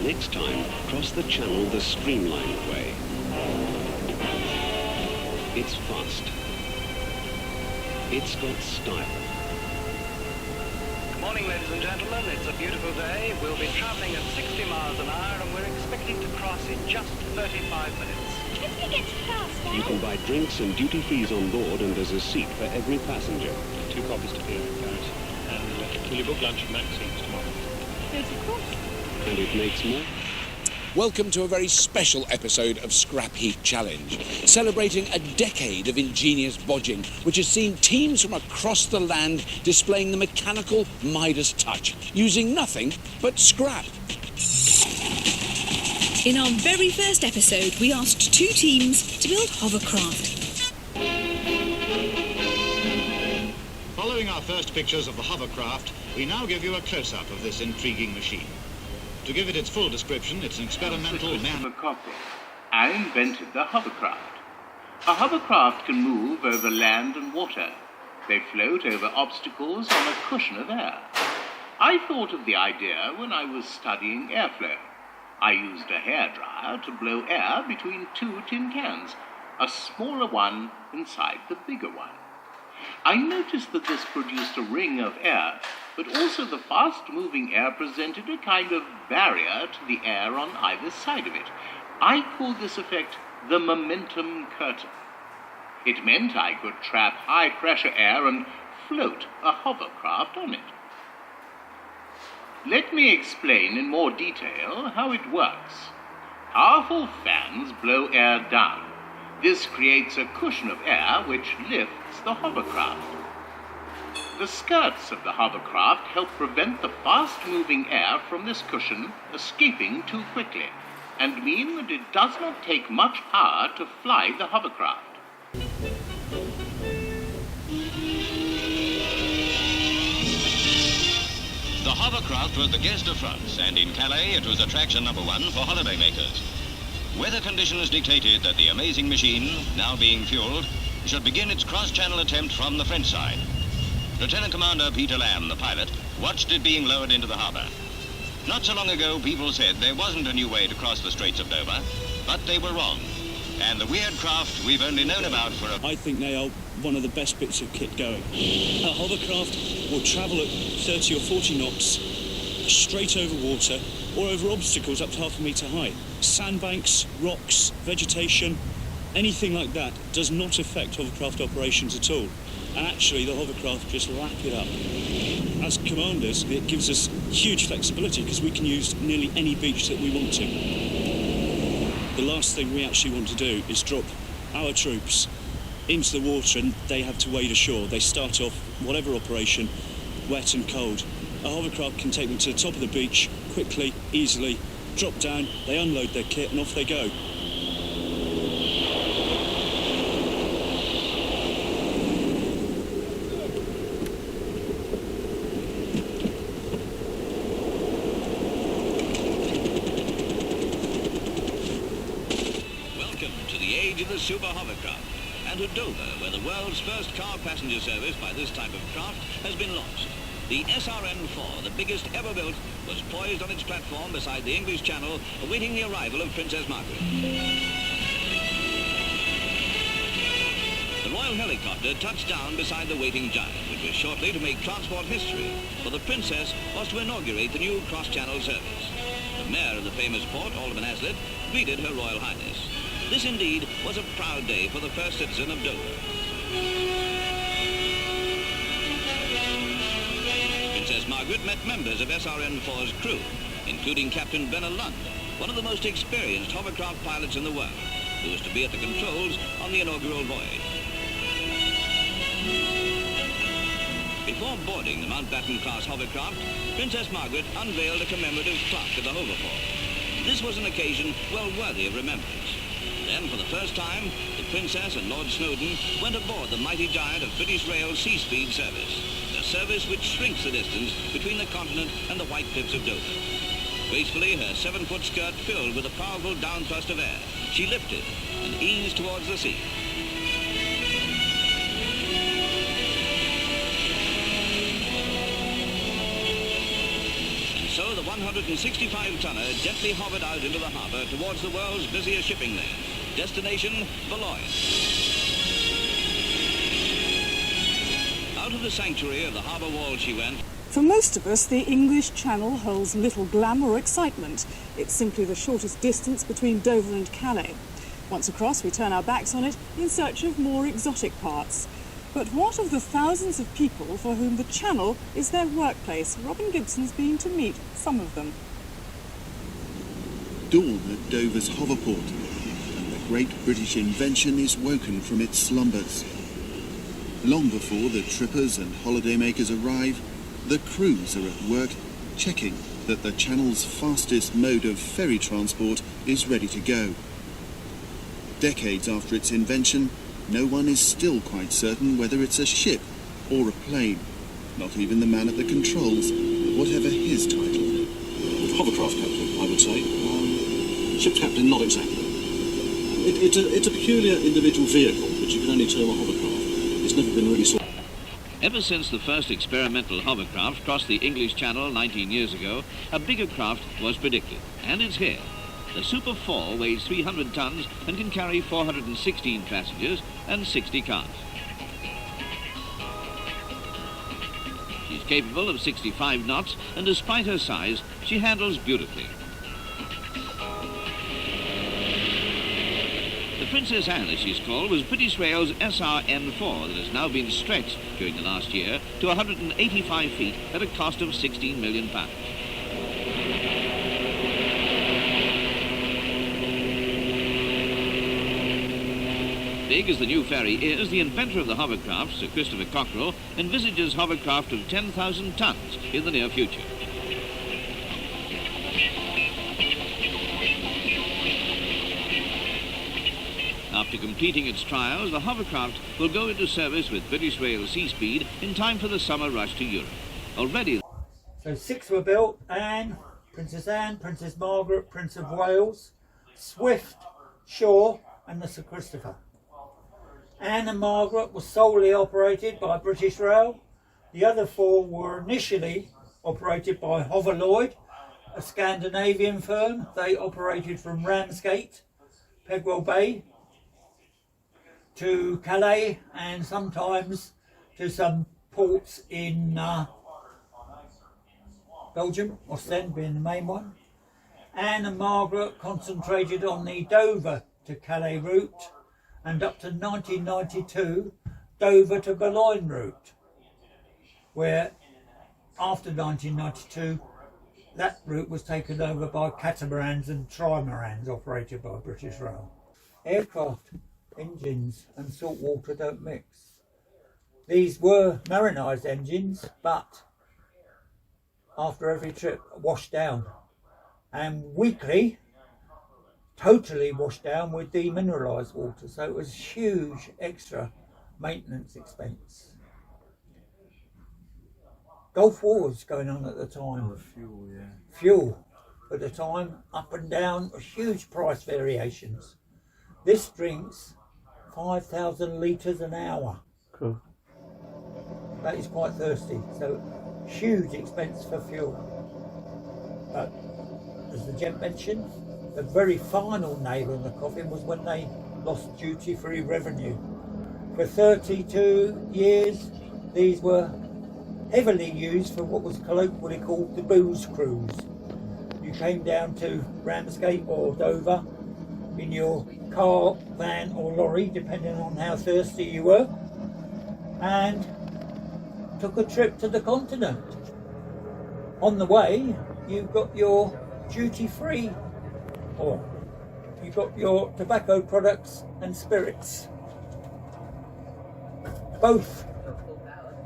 Next time, cross the channel the streamlined way. It's fast. It's got style. Good morning, ladies and gentlemen. It's a beautiful day. We'll be traveling at 60 miles an hour and we're expecting to cross in just 35 minutes. How do we get fast, Dad? You can buy drinks and duty-frees on board, and there's a seat for every passenger. 2 copies to beer, Garrett. And will you book lunch at Maxine's tomorrow? Yes, of course. And it makes more. Welcome to a very special episode of Scrap Heap Challenge, celebrating a decade of ingenious bodging, which has seen teams from across the land displaying the mechanical Midas touch, using nothing but scrap. In our very first episode, we asked 2 teams to build hovercraft. Following our first pictures of the hovercraft, we now give you a close-up of this intriguing machine. To give it its full description, it's an experimental man... I invented the hovercraft. A hovercraft can move over land and water. They float over obstacles on a cushion of air. I thought of the idea when I was studying airflow. I used a hairdryer to blow air between 2 tin cans, a smaller one inside the bigger one. I noticed that this produced a ring of air, but also the fast-moving air presented a kind of barrier to the air on either side of it. I called this effect the momentum curtain. It meant I could trap high-pressure air and float a hovercraft on it. Let me explain in more detail how it works. Powerful fans blow air down. This creates a cushion of air which lifts the hovercraft. The skirts of the hovercraft help prevent the fast-moving air from this cushion escaping too quickly, and mean that it does not take much power to fly the hovercraft. The hovercraft was the guest of France, and in Calais it was attraction number 1 for holidaymakers. Weather conditions dictated that the amazing machine, now being fueled, should begin its cross-channel attempt from the French side. Lieutenant Commander Peter Lamb, the pilot, watched it being lowered into the harbour. Not so long ago, people said there wasn't a new way to cross the Straits of Dover, but they were wrong. And the weird craft we've only known about for I think they are one of the best bits of kit going. A hovercraft will travel at 30 or 40 knots, straight over water, or over obstacles up to half a metre high. Sandbanks, rocks, vegetation, anything like that does not affect hovercraft operations at all. And actually, the hovercraft just lap it up. As commanders, it gives us huge flexibility because we can use nearly any beach that we want to. The last thing we actually want to do is drop our troops into the water and they have to wade ashore. They start off, whatever operation, wet and cold. A hovercraft can take them to the top of the beach quickly, easily, drop down, they unload their kit and off they go. Welcome to the age of the super hovercraft and to Dover, where the world's first car passenger service by this type of craft has been launched. The SRN-4, the biggest ever built, was poised on its platform beside the English Channel, awaiting the arrival of Princess Margaret. The Royal helicopter touched down beside the waiting giant, which was shortly to make transport history, for the Princess was to inaugurate the new cross-channel service. The mayor of the famous port, Alderman Hazlitt, greeted Her Royal Highness. This indeed was a proud day for the first citizen of Dover. Princess Margaret met members of SRN-4's crew, including Captain Benner Lund, one of the most experienced hovercraft pilots in the world, who was to be at the controls on the inaugural voyage. Before boarding the Mountbatten-class hovercraft, Princess Margaret unveiled a commemorative plaque at the hoverport. This was an occasion well worthy of remembrance. Then, for the first time, the Princess and Lord Snowdon went aboard the mighty giant of British Rail's Sea-Speed service, a service which shrinks the distance between the continent and the white cliffs of Dover. Gracefully, her 7-foot skirt filled with a powerful down-thrust of air, she lifted and eased towards the sea. And so the 165-tonner gently hovered out into the harbour towards the world's busiest shipping lane. Destination, Boulogne. Out of the sanctuary of the harbour wall she went. For most of us, the English Channel holds little glamour or excitement. It's simply the shortest distance between Dover and Calais. Once across, we turn our backs on it in search of more exotic parts. But what of the thousands of people for whom the Channel is their workplace? Robin Gibson's been to meet some of them. Dawn at Dover's hoverport, and the great British invention is woken from its slumbers. Long before the trippers and holidaymakers arrive, the crews are at work checking that the Channel's fastest mode of ferry transport is ready to go. Decades after its invention, no one is still quite certain whether it's a ship or a plane. Not even the man at the controls, whatever his title. Hovercraft captain, I would say. Ship's captain, not exactly. It's a peculiar individual vehicle, which you can only term a hovercraft. It's never been really sorted. Ever since the first experimental hovercraft crossed the English Channel 19 years ago, a bigger craft was predicted, and it's here. The Super 4 weighs 300 tons and can carry 416 passengers and 60 cars. She's capable of 65 knots, and despite her size, she handles beautifully. The Princess Anne, as she's called, was British Rail's SRN4 that has now been stretched during the last year to 185 feet at a cost of £16 million. Big as the new ferry is, the inventor of the hovercraft, Sir Christopher Cockerell, envisages hovercraft of 10,000 tons in the near future. After completing its trials, the hovercraft will go into service with British Rail Sea Speed in time for the summer rush to Europe. Already... So 6 were built: Princess Anne, Princess Margaret, Prince of Wales, Swift, Shaw and the Sir Christopher. Anne and Margaret were solely operated by British Rail. The other 4 were initially operated by Hoverloyd, a Scandinavian firm. They operated from Ramsgate, Pegwell Bay, to Calais and sometimes to some ports in Belgium, Ostend being the main one. Anne and Margaret concentrated on the Dover to Calais route, and up to 1992 Dover to Boulogne route, where after 1992 that route was taken over by catamarans and trimarans operated by British Rail. Aircraft engines and salt water don't mix. These were marinised engines, but after every trip washed down, and weekly totally washed down with demineralised water, so it was huge extra maintenance expense. Gulf War was going on at the time. Fuel at the time, up and down, huge price variations. This drinks 5,000 litres an hour. Cool. That is quite thirsty, so huge expense for fuel. But as the gent mentioned, the very final nail in the coffin was when they lost duty-free revenue. For 32 years, these were heavily used for what was colloquially called the booze cruise. You came down to Ramsgate or Dover in your car, van or lorry, depending on how thirsty you were, and took a trip to the continent. On the way, you got your duty-free, or you got your tobacco products and spirits, both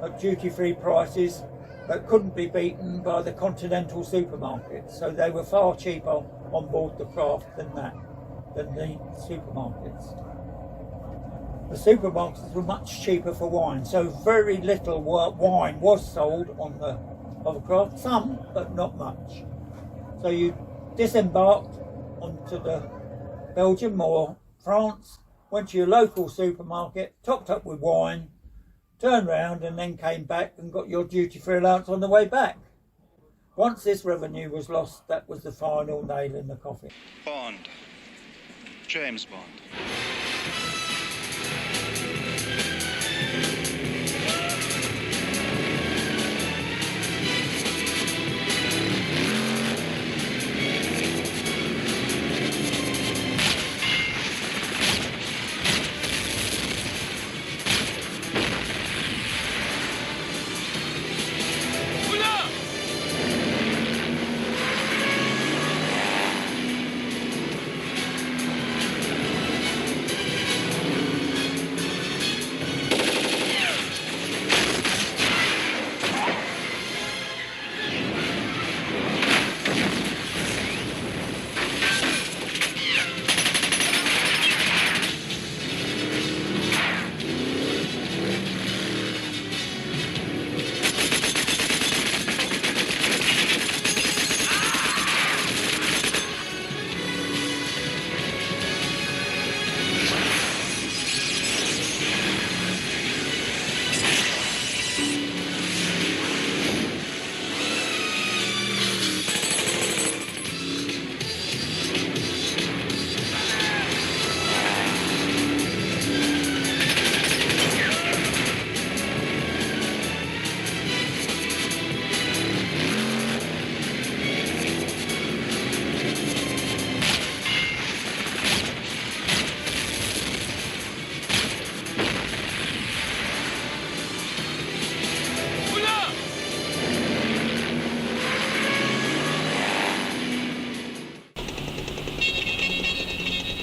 at duty-free prices that couldn't be beaten by the continental supermarkets. So they were far cheaper on board the craft than the supermarkets. The supermarkets were much cheaper for wine, so very little wine was sold on the hovercraft, some, but not much. So you disembarked onto the Belgium or France, went to your local supermarket, topped up with wine, turned round and then came back and got your duty-free allowance on the way back. Once this revenue was lost, that was the final nail in the coffin. Bond. James Bond.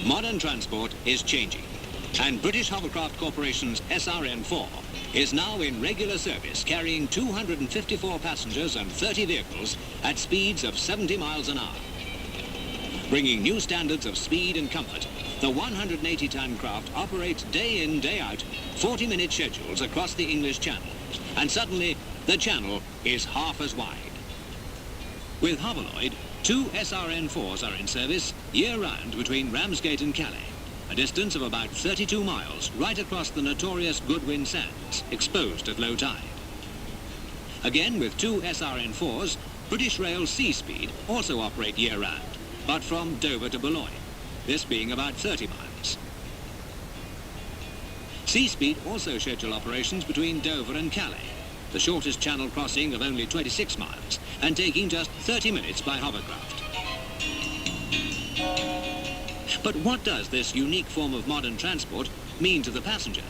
Modern transport is changing, and British Hovercraft Corporation's SRN4 is now in regular service, carrying 254 passengers and 30 vehicles at speeds of 70 miles an hour. Bringing new standards of speed and comfort, the 180-ton craft operates day in, day out, 40-minute schedules across the English Channel, and suddenly the channel is half as wide. With Hoverloid, 2 SRN4s are in service year-round between Ramsgate and Calais, a distance of about 32 miles right across the notorious Goodwin Sands, exposed at low tide. Again, with 2 SRN4s, British Rail's Sea Speed also operate year-round, but from Dover to Boulogne, this being about 30 miles. Sea Speed also schedule operations between Dover and Calais, the shortest channel crossing of only 26 miles, and taking just 30 minutes by hovercraft. But what does this unique form of modern transport mean to the passenger?